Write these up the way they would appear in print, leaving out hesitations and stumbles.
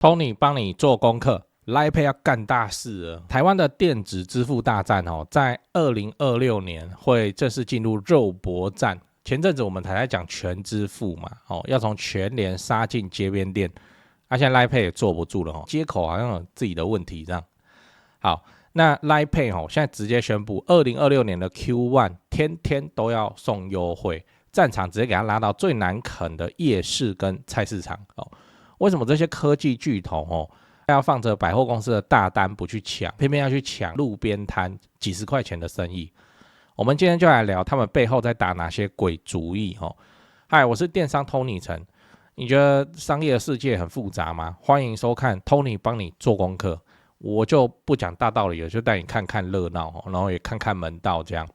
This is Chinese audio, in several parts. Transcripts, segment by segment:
Tony 帮你做功课 ，Line Pay 要干大事了。台湾的电子支付大战在2026年会正式进入肉搏战。前阵子我们才在讲全支付嘛，要从全联杀进街边店，现在 Line Pay 也坐不住了，接口好像有自己的问题这样。好，那 Line Pay 现在直接宣布，2026年的 Q1 天天都要送优惠，战场直接给它拉到最难啃的夜市跟菜市场为什么这些科技巨头要放着百货公司的大单不去抢，偏偏要去抢路边摊几十块钱的生意？我们今天就来聊他们背后在打哪些鬼主意嗨，我是电商 Tony 陈。你觉得商业的世界很复杂吗？欢迎收看 Tony 帮你做功课。我就不讲大道理了，就带你看看热闹然后也看看门道，这样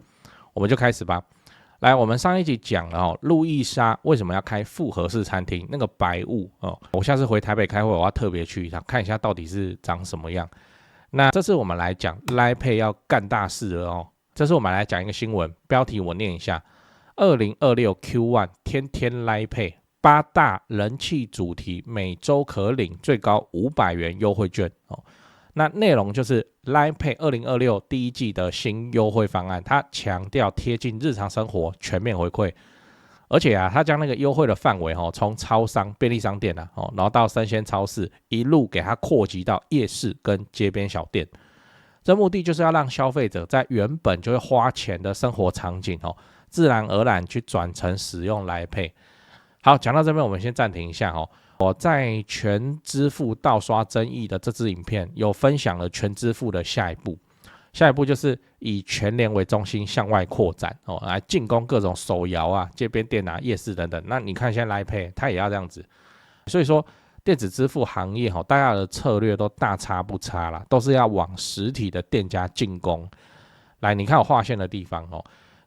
我们就开始吧。来，我们上一集讲了路易莎为什么要开复合式餐厅，那个白雾我下次回台北开会，我要特别去一趟，看一下到底是长什么样。那这次我们来讲 Line Pay 要干大事了这次我们来讲一个新闻，标题我念一下：2026 Q1 天天 Line Pay 8大人气主题，每周可领最高500元优惠券那内容就是 Line Pay 2026第一季的新优惠方案，它强调贴近日常生活，全面回馈，而且它将那个优惠的范围从超商、便利商店然后到生鲜超市，一路给它扩及到夜市跟街边小店。这目的就是要让消费者在原本就会花钱的生活场景自然而然去转成使用 Line Pay。好，讲到这边我们先暂停一下我在全支付盗刷争议的这支影片有分享了全支付的下一步就是以全联为中心向外扩展来进攻各种手摇街边店夜市等等。那你看现在 Line Pay 它也要这样子，所以说电子支付行业大家的策略都大差不差啦，都是要往实体的店家进攻。来，你看我划线的地方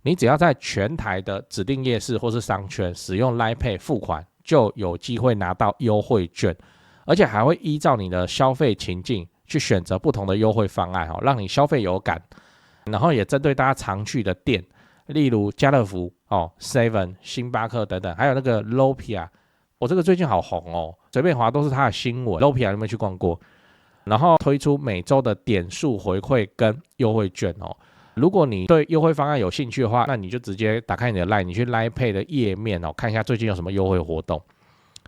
你只要在全台的指定夜市或是商圈使用 Line Pay 付款，就有机会拿到优惠券，而且还会依照你的消费情境去选择不同的优惠方案让你消费有感。然后也针对大家常去的店，例如家乐福Seven、星巴克等等，还有那个 Lopia， 这个最近好红随便滑都是它的新闻。Lopia 有没有去逛过？然后推出每周的点数回馈跟优惠券如果你对优惠方案有兴趣的话，那你就直接打开你的 Line， 你去 Line Pay 的页面看一下最近有什么优惠活动。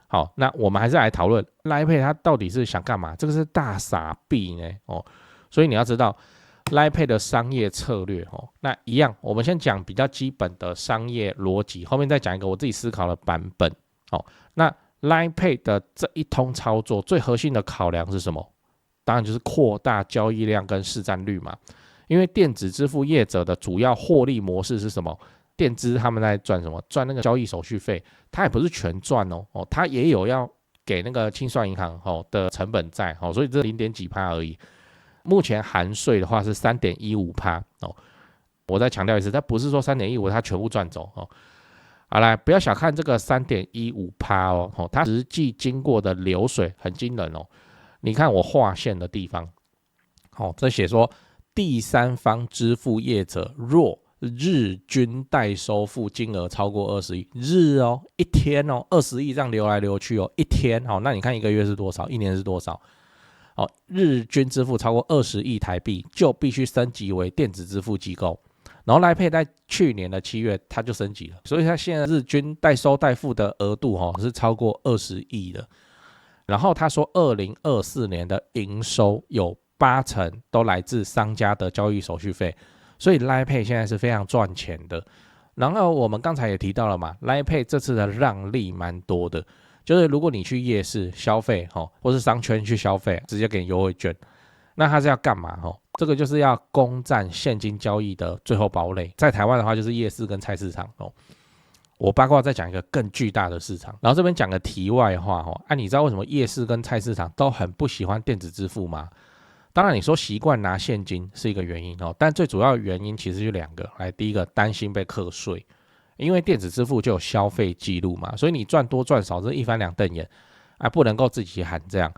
好，那我们还是来讨论 Line Pay 它到底是想干嘛？这个是大傻逼呢所以你要知道 Line Pay 的商业策略那一样，我们先讲比较基本的商业逻辑，后面再讲一个我自己思考的版本那 Line Pay 的这一通操作最核心的考量是什么？当然就是扩大交易量跟市占率嘛。因为电子支付业者的主要获利模式是什么？电资他们在赚什么？赚那个交易手续费，它也不是全赚它也有要给那个清算银行的成本在所以这 0. 几%而已。目前含税的话是 3.15% 我再强调一次，它不是说 3.15% 它全部赚走好来，不要小看这个 3.15% 它实际经过的流水很惊人你看我划线的地方这写说第三方支付业者若日均代收付金额超过20亿，一天20亿这样流来流去一天那你看一个月是多少？一年是多少？日均支付超过20亿台币就必须升级为电子支付机构。然后 Line Pay 在去年的7月它就升级了，所以它现在日均代收代付的额度是超过20亿的。然后他说2024年的营收有80%都来自商家的交易手续费，所以 Line Pay 现在是非常赚钱的。然后我们刚才也提到了嘛， Line Pay 这次的让利蛮多的，就是如果你去夜市消费或是商圈去消费，直接给你优惠券，那它是要干嘛这个就是要攻占现金交易的最后堡垒。在台湾的话就是夜市跟菜市场我八卦再讲一个更巨大的市场，然后这边讲个题外话你知道为什么夜市跟菜市场都很不喜欢电子支付吗？当然你说习惯拿现金是一个原因但最主要的原因其实就2个。来，第一个担心被课税，因为电子支付就有消费记录嘛，所以你赚多赚少这一翻两瞪眼不能够自己喊这样。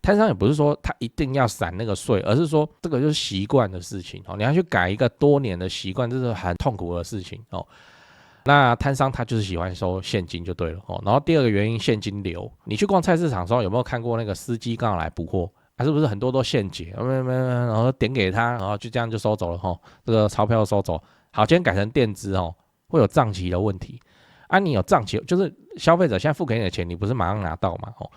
摊商也不是说他一定要闪那个税，而是说这个就是习惯的事情你要去改一个多年的习惯，这是很痛苦的事情那摊商他就是喜欢收现金就对了哦。然后第二个原因，现金流。你去逛菜市场的时候，有没有看过那个司机刚好来补货？是不是很多都现结？然后点给他，然后就这样就收走了哈，这个钞票收走。好，今天改成电子哦，会有账期的问题。你有账期，就是消费者现在付给你的钱，你不是马上拿到嘛？哦，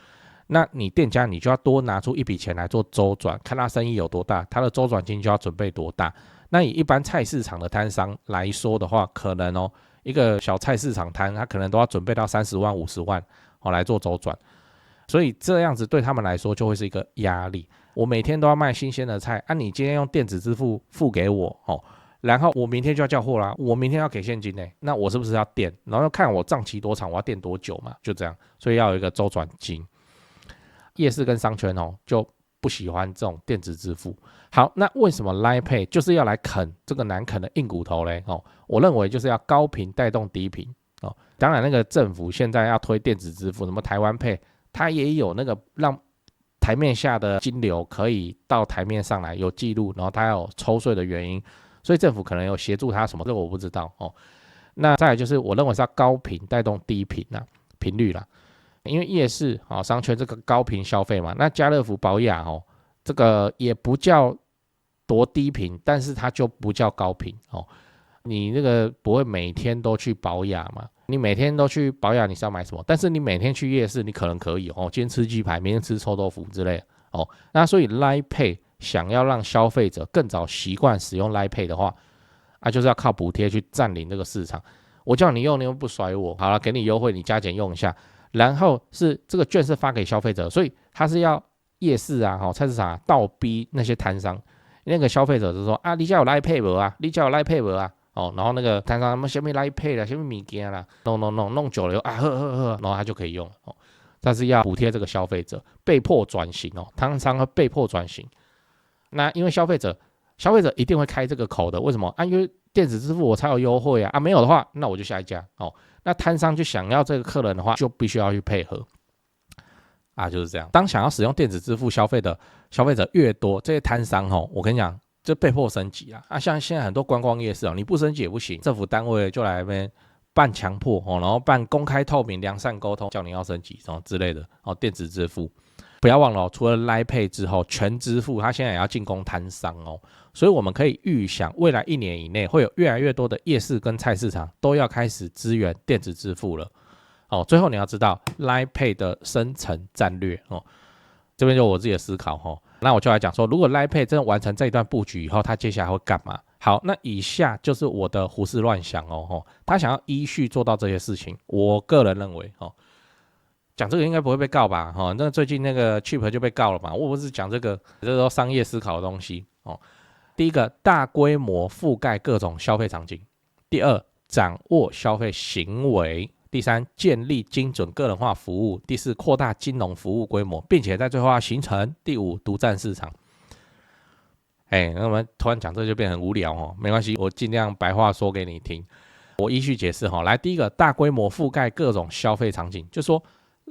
那你店家你就要多拿出一笔钱来做周转，看他生意有多大，他的周转金就要准备多大。那以一般菜市场的摊商来说的话，可能一个小菜市场摊，他可能都要准备到30万、50万来做周转。所以这样子对他们来说就会是一个压力。我每天都要卖新鲜的菜，你今天用电子支付付给我然后我明天就要叫货啦，我明天要给现金那我是不是要垫？然后看我账期多长，我要垫多久嘛，就这样。所以要有一个周转金。夜市跟商圈就不喜欢这种电子支付。好，那为什么 Line Pay 就是要来啃这个难啃的硬骨头嘞？我认为就是要高频带动低频当然那个政府现在要推电子支付，什么台湾 Pay， 它也有那个让台面下的金流可以到台面上来有记录，然后它有抽税的原因，所以政府可能有协助它什么，这个我不知道那再来就是我认为是要高频带动低频频率啦，因为夜市商圈这个高频消费嘛，那家乐福、宝雅这个也不叫多低频，但是它就不叫高频你那个不会每天都去宝雅嘛？你每天都去宝雅，你是要买什么？但是你每天去夜市，你可能可以今天吃鸡排，明天吃臭豆腐之类的那所以 Line Pay 想要让消费者更早习惯使用 Line Pay 的话，就是要靠补贴去占领这个市场。我叫你用，你又不甩我，好了，给你优惠，你加减用一下。然后是这个券是发给消费者，所以他是要夜市菜市场倒逼那些摊商，那个消费者就说你家有 Line Pay 没啊？你家有 Line Pay 没啊？然后那个摊商他们什么 Line Pay 啦，什么物件啦，弄久了喝，然后他就可以用但是要补贴这个消费者，被迫转型摊商会被迫转型。那因为消费者一定会开这个口的，为什么因为电子支付我才有优惠没有的话，那我就下一家那摊商就想要这个客人的话，就必须要去配合就是这样。当想要使用电子支付消费的消费者越多，这些摊商我跟你讲，就被迫升级像现在很多观光夜市你不升级也不行，政府单位就来那边办强迫然后办公开透明良善沟通，叫你要升级之类的电子支付。不要忘了除了 Line Pay 之后，全支付它现在也要进攻摊商所以我们可以预想未来1年以内会有越来越多的夜市跟菜市场都要开始支援电子支付了最后你要知道 Line Pay 的生成战略这边就我自己的思考那我就来讲说，如果 Line Pay 真的完成这一段布局以后，它接下来会干嘛？好，那以下就是我的胡思乱想他想要依序做到这些事情，我个人认为讲这个应该不会被告吧那最近那个 Cheap 就被告了嘛，我不是讲这个，这都商业思考的东西第一个，大规模覆盖各种消费场景；第二，掌握消费行为；第三，建立精准个人化服务；第四，扩大金融服务规模，并且在最后要形成；第五，独占市场。那我们突然讲这就变得很无聊没关系，我尽量白话说给你听。我依序解释来，第一个，大规模覆盖各种消费场景，就说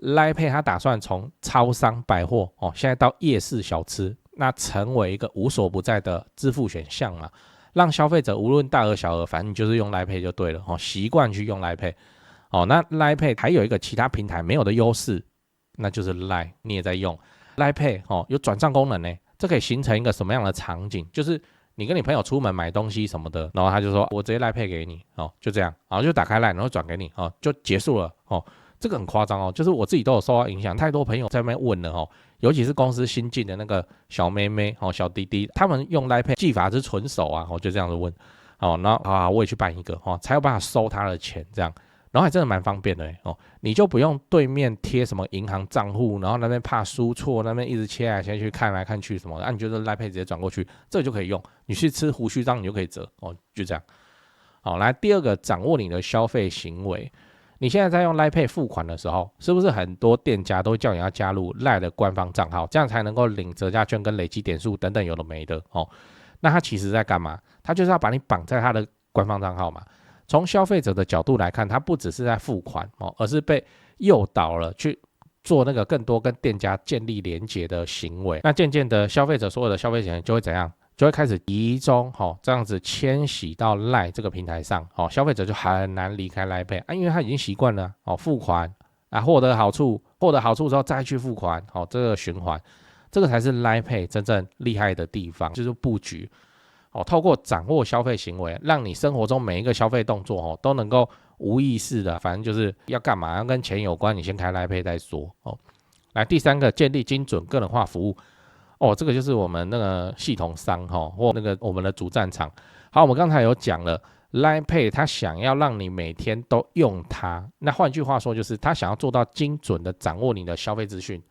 Line Pay 它打算从超商百货现在到夜市小吃，那成为一个无所不在的支付选项嘛，让消费者无论大额小额，反正就是用 Line Pay 就对了习惯去用 Line Pay那 Line Pay 还有一个其他平台没有的优势，那就是 Line 你也在用 Line Pay 有转账功能这可以形成一个什么样的场景？就是你跟你朋友出门买东西什么的，然后他就说我直接 Line Pay 给你就这样，然后就打开 Line 然后转给你就结束了这个很夸张就是我自己都有受到影响，太多朋友在那边问了尤其是公司新进的那个小妹妹小弟弟，他们用 Line Pay 技法是纯手就这样子问然后我也去办一个才有办法收他的钱这样，然后还真的蛮方便的你就不用对面贴什么银行账户，然后那边怕输错，那边一直切来切去看来看去什么的你觉得 Line Pay 直接转过去，这个就可以用，你去吃胡须章你就可以折就这样来第二个，掌握你的消费行为。你现在在用 Line Pay 付款的时候，是不是很多店家都叫你要加入 Line 的官方账号，这样才能够领折价券跟累积点数等等有的没的那他其实在干嘛？他就是要把你绑在他的官方账号嘛。从消费者的角度来看，他不只是在付款而是被诱导了去做那个更多跟店家建立连结的行为。那渐渐的，消费者所有的消费行为就会怎样？就会开始集中这样子迁徙到 LINE 这个平台上，消费者就很难离开 LINE Pay 因为他已经习惯了付款获得好处之后再去付款这个循环，这个才是 LINE Pay 真正厉害的地方，就是布局透过掌握消费行为，让你生活中每一个消费动作都能够无意识的，反正就是要干嘛要跟钱有关，你先开 LINE Pay 再说来，第三个，建立精准个人化服务这个就是我们那个系统商或那个我们的主战场。好，我们刚才有讲了 LINE Pay 他想要让你每天都用它，那换句话说就是他想要做到精准的掌握你的消费资讯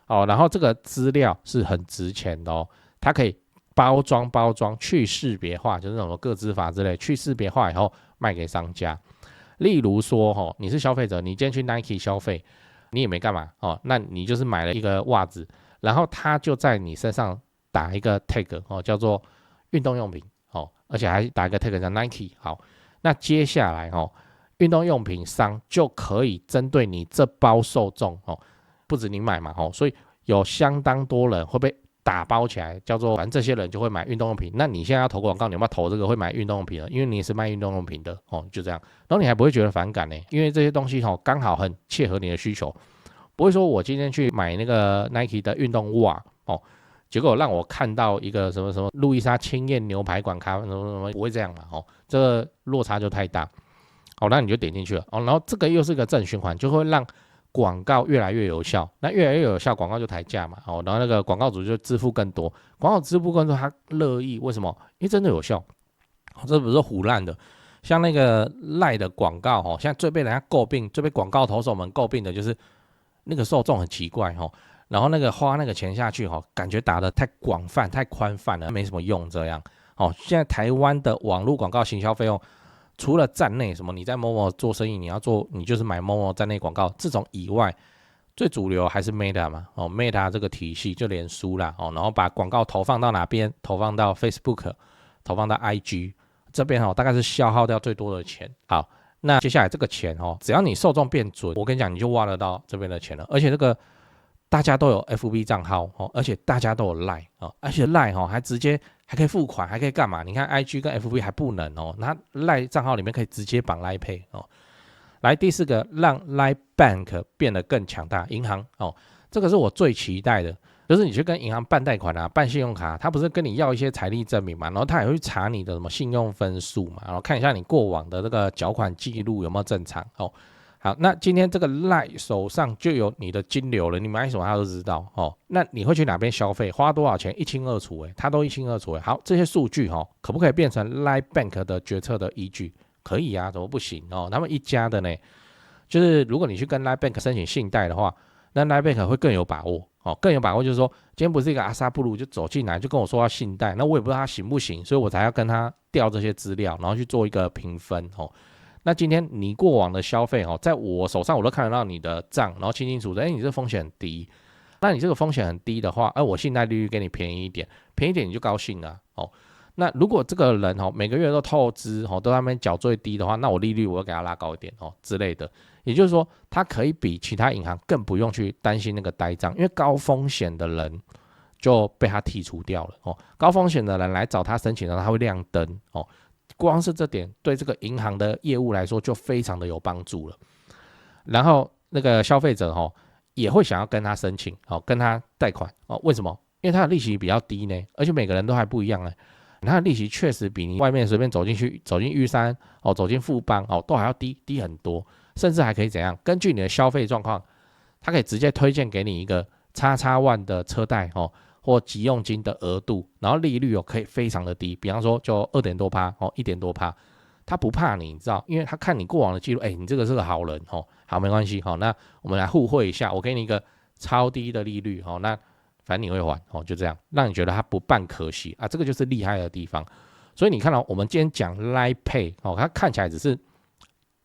然后这个资料是很值钱的它可以包装去识别化，就是那种个资法之类，去识别化以后卖给商家。例如说你是消费者，你今天去 Nike 消费，你也没干嘛那你就是买了一个袜子，然后他就在你身上打一个 tag 叫做运动用品而且还打一个 tag 叫 Nike。 好，那接下来运动用品商就可以针对你这包受众不止你买嘛所以有相当多人会被打包起来，叫做反正这些人就会买运动用品。那你现在要投广告，你有没有投这个会买运动用品的？因为你也是卖运动用品的就这样。然后你还不会觉得反感呢，因为这些东西刚好很切合你的需求，不会说我今天去买那个 Nike 的运动袜结果让我看到一个什么什么路易莎青燕牛排馆咖啡什么什么，不会这样嘛这个落差就太大那你就点进去了然后这个又是个正循环，就会让广告越来越有效，那越来越有效，广告就抬价嘛然后那个广告主就支付更多，广告支付更多他乐意，为什么？因为真的有效这不是唬烂的。像那个 LINE 的广告现在最被人家诟病，最被广告投手们诟病的就是那个受众很奇怪然后那个花那个钱下去感觉打得太广泛太宽泛了，没什么用这样现在台湾的网络广告行销费用，除了站内什么你在 Momo 做生意，你就是买 Momo 站内广告这种以外，最主流还是 Meta 嘛Meta 这个体系就脸书啦然后把广告投放到哪边？投放到 Facebook， 投放到 IG 这边大概是消耗掉最多的钱。好，那接下来这个钱只要你受众变准，我跟你讲你就挖得到这边的钱了。而且这个大家都有 FB 账号而且大家都有 LINE 而且 LINE 还直接还可以付款，还可以干嘛？你看 IG 跟 FB 还不能那 LINE 账号里面可以直接绑 LINE Pay 来，第四个，让 LINE Bank 变得更强大。银行这个是我最期待的，就是你去跟银行办贷款办信用卡，他不是跟你要一些财力证明嘛，然后他也会查你的什么信用分数嘛，然后看一下你过往的这个缴款记录有没有正常好，那今天这个 LINE 手上就有你的金流了，你买什么他都知道那你会去哪边消费，花多少钱一清二楚他都一清二楚好，这些数据可不可以变成 LINE Bank 的决策的依据？可以啊，怎么不行他们一家的呢，就是如果你去跟 LINE Bank 申请信贷的话，那 LINE Bank 会更有把握更有把握，就是说今天不是一个阿萨布鲁就走进来就跟我说要信贷，那我也不知道他行不行，所以我才要跟他调这些资料，然后去做一个评分那今天你过往的消费在我手上我都看得到你的账，然后清清楚楚你这个风险很低，那你这个风险很低的话我信贷利率给你便宜一点你就高兴了那如果这个人每个月都透支都在那边缴最低的话，那我利率我要给他拉高一点之类的，也就是说他可以比其他银行更不用去担心那个呆账，因为高风险的人就被他剔除掉了高风险的人来找他申请的他会亮灯光是这点对这个银行的业务来说就非常的有帮助了。然后那个消费者也会想要跟他申请跟他贷款为什么？因为他的利息比较低呢，而且每个人都还不一样呢，他的利息确实比你外面随便走进玉山走进富邦都还要低很多，甚至还可以怎样？根据你的消费状况，他可以直接推荐给你一个XX万的车贷或急用金的额度，然后利率可以非常的低，比方说就2点多%1点多%，他不怕你知道，因为他看你过往的记录你这个是个好人好没关系那我们来互惠一下，我给你一个超低的利率那反正你会还就这样，让你觉得他不办可惜这个就是厉害的地方。所以你看到我们今天讲 LINE Pay 它看起来只是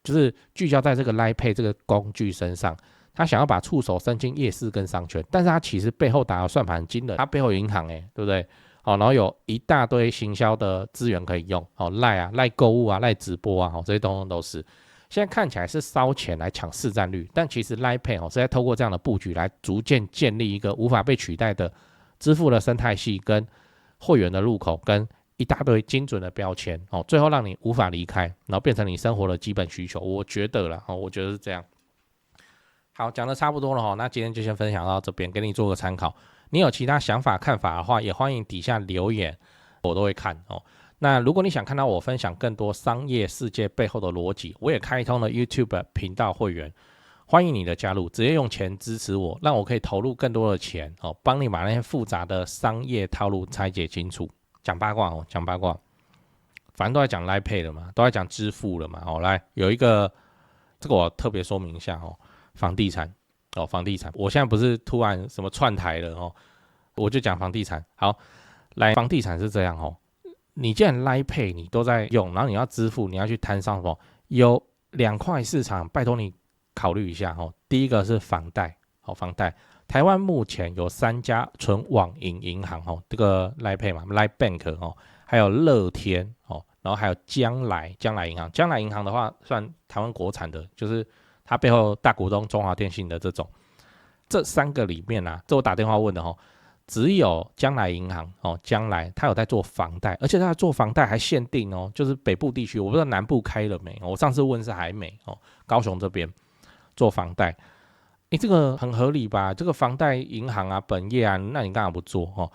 就是聚焦在这个 LINE Pay 这个工具身上，他想要把触手伸进夜市跟商圈，但是他其实背后打的算盘很惊人，他背后有银行对不对然后有一大堆行销的资源可以用LINE LINE 购物LINE 直播这些都是现在看起来是烧钱来抢市占率，但其实 LINE Pay 是在透过这样的布局来逐渐建立一个无法被取代的支付的生态系跟会员的入口跟一大堆精准的标签哦，最后让你无法离开，然后变成你生活的基本需求。我觉得啦，我觉得是这样。好，讲的差不多了，那今天就先分享到这边，给你做个参考。你有其他想法看法的话，也欢迎底下留言，我都会看哦。那如果你想看到我分享更多商业世界背后的逻辑，我也开通了 YouTube 频道会员，欢迎你的加入，直接用钱支持我，让我可以投入更多的钱哦，帮你把那些复杂的商业套路拆解清楚。讲八卦哦，讲八卦，反正都在讲 Line Pay 了嘛，都在讲支付了嘛。哦，来有一个，这个我特别说明一下哦，房地产哦，房地产，我现在不是突然什么串台了哦，我就讲房地产。好，来，房地产是这样哦，你既然 Line Pay 你都在用，然后你要支付，你要去摊上什么？有2块市场，拜托你考虑一下哦。第一个是房贷，好，房贷。台湾目前有3家纯网银银行哦，这个 Line Pay 嘛 ，Line Bank 哦，还有乐天哦，然后还有将来银行。将来银行的话，算台湾国产的，就是它背后大股东中华电信的这种。这3个里面啊，这我打电话问的哦，只有将来银行哦，将来它有在做房贷，而且它做房贷还限定哦，就是北部地区，我不知道南部开了没，我上次问是还没哦，高雄这边做房贷。这个很合理吧？这个房贷银行啊，本业啊，那你干嘛不做哦？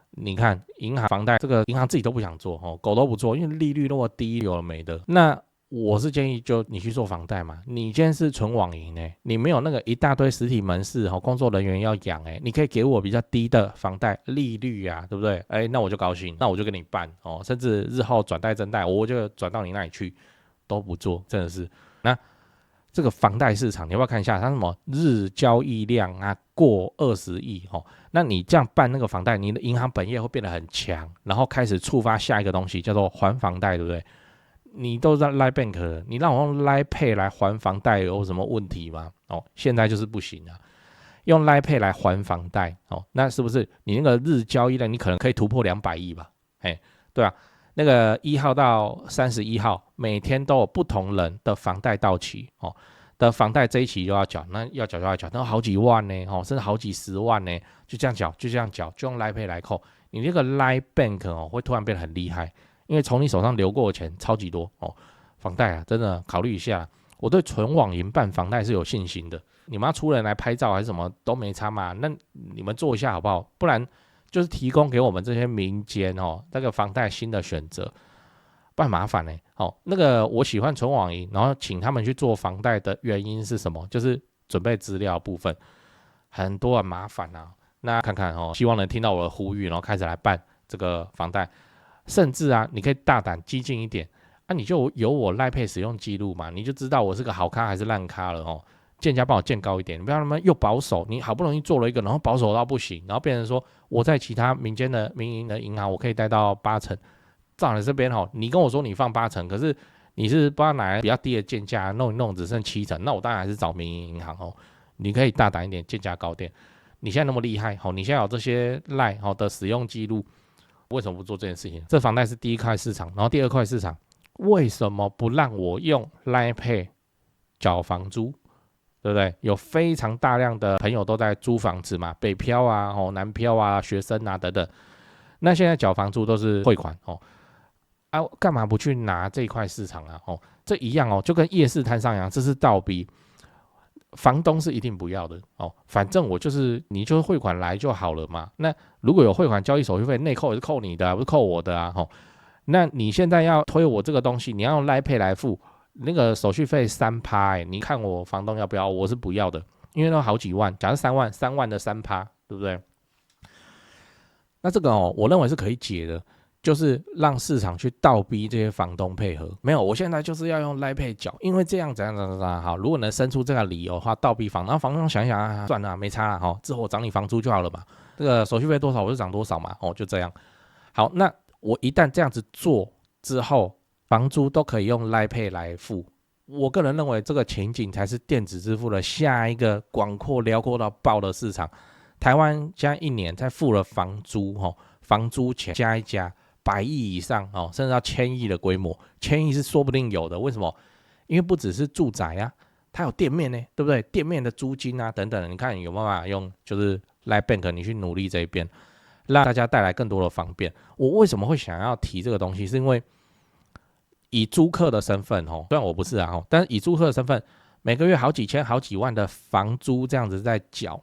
你看银行房贷，这个银行自己都不想做哦，狗都不做，因为利率那么低，有了没的。那我是建议就你去做房贷嘛。你今天是纯网银你没有那个一大堆实体门市哦，工作人员要养你可以给我比较低的房贷利率啊，对不对？那我就高兴，那我就跟你办哦，甚至日后转贷增贷，我就转到你那里去，都不做，真的是那。这个房贷市场，你要不要看一下它什么日交易量啊过20亿哦？那你这样办那个房贷，你的银行本业会变得很强，然后开始触发下一个东西叫做还房贷，对不对？你都在 Line Bank 了，你让我用 Line Pay 来还房贷有什么问题吗？哦，现在就是不行啊，用 Line Pay 来还房贷哦，那是不是你那个日交易量你可能可以突破200亿吧？对啊。那个1号到31号，每天都有不同人的房贷到期哦，的房贷这一期就要缴，那要缴就要缴，那好几万呢哦，甚至好几十万呢，就这样缴，就用 Line Pay 来扣，你那个 Line Bank 哦，会突然变得很厉害，因为从你手上流过的钱超级多哦，房贷啊，真的考虑一下，我对纯网银办房贷是有信心的，你们要出人来拍照还是什么都没差嘛，那你们做一下好不好？不然。就是提供给我们这些民间那个房贷新的选择，不然麻烦那个我喜欢纯网银，然后请他们去做房贷的原因是什么？就是准备资料部分很多很麻烦啊。那看看希望能听到我的呼吁，然后开始来办这个房贷，甚至啊，你可以大胆激进一点你就有我Line Pay使用记录嘛，你就知道我是个好咖还是烂咖了建价帮我建高一点，你不要那么又保守，你好不容易做了一个，然后保守到不行，然后变成说我在其他民间的民营的银行我可以贷到8成，照你这边你跟我说你放8成，可是你是不知道哪来比较低的建价，弄一弄只剩7成，那我当然还是找民营银行你可以大胆一点，建价高点。你现在那么厉害你现在有这些Line的使用记录，为什么不做这件事情？这房贷是第一块市场，然后第2块市场，为什么不让我用 Line Pay 缴房租？对不对？有非常大量的朋友都在租房子嘛，北漂啊、南漂啊、学生啊等等。那现在缴房租都是汇款干嘛不去拿这一块市场啊？这一样就跟夜市摊商一样，这是倒逼。房东是一定不要的反正我就是你就是汇款来就好了嘛。那如果有汇款交易手续费，内扣也是扣你的不是扣我的那你现在要推我这个东西，你要用 Line Pay 来付。那个手续费3%你看我房东要不要？我是不要的，因为都好几万，假设3万的3%，对不对？那这个我认为是可以解的，就是让市场去倒逼这些房东配合。没有，我现在就是要用 Line Pay 缴，因为这样怎样好。如果能生出这个理由的话，倒逼房东，房东想想算了没差了之后我涨你房租就好了嘛，这个手续费多少我就涨多少嘛就这样。好，那我一旦这样子做之后。房租都可以用 Line Pay 来付，我个人认为这个情景才是电子支付的下一个广阔辽阔到爆的市场。台湾现在1年在付了房租钱加一加100亿以上甚至到1000亿的规模，1000亿是说不定有的。为什么？因为不只是住宅啊，它有店面呢，对不对？店面的租金啊等等，你看有没有办法用就是 Line Bank 你去努力这一边。让大家带来更多的方便。我为什么会想要提这个东西，是因为以租客的身份，虽然我不是啊，但是以租客的身份，每个月好几千、好几万的房租这样子在缴，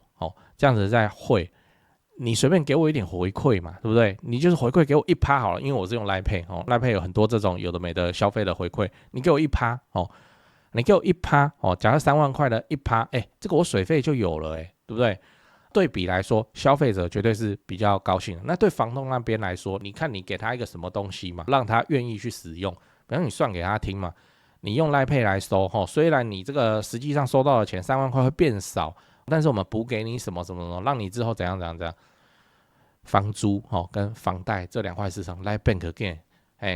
这样子在汇，你随便给我一点回馈嘛，对不对？你就是回馈给我1%好了，因为我是用 Line Pay，Line Pay 有很多这种有的没的消费的回馈，你给我1%你给我1%假设3万块的1%，这个我水费就有了，对不对？对比来说，消费者绝对是比较高兴的。那对房东那边来说，你看你给他一个什么东西嘛，让他愿意去使用，比方你算给他听嘛，你用 Line Pay 来收，虽然你这个实际上收到的钱3万块会变少，但是我们补给你什么什么，让你之后怎样怎样怎样，房租跟房贷这2块市场 Line Bank again，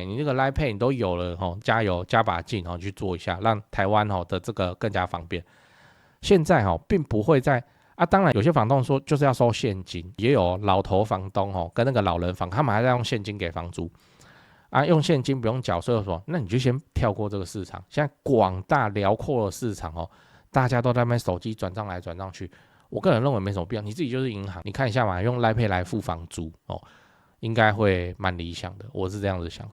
你这个 Line Pay 你都有了，加油加把劲去做一下，让台湾的这个更加方便。现在并不会在当然有些房东说就是要收现金，也有老头房东跟那个老人房，他们还在用现金给房租用现金不用缴税的时候，那你就先跳过这个市场。现在广大辽阔的市场大家都在那边手机转账来转账去，我个人认为没什么必要。你自己就是银行，你看一下嘛，用 Line Pay 来付房租应该会蛮理想的，我是这样子想。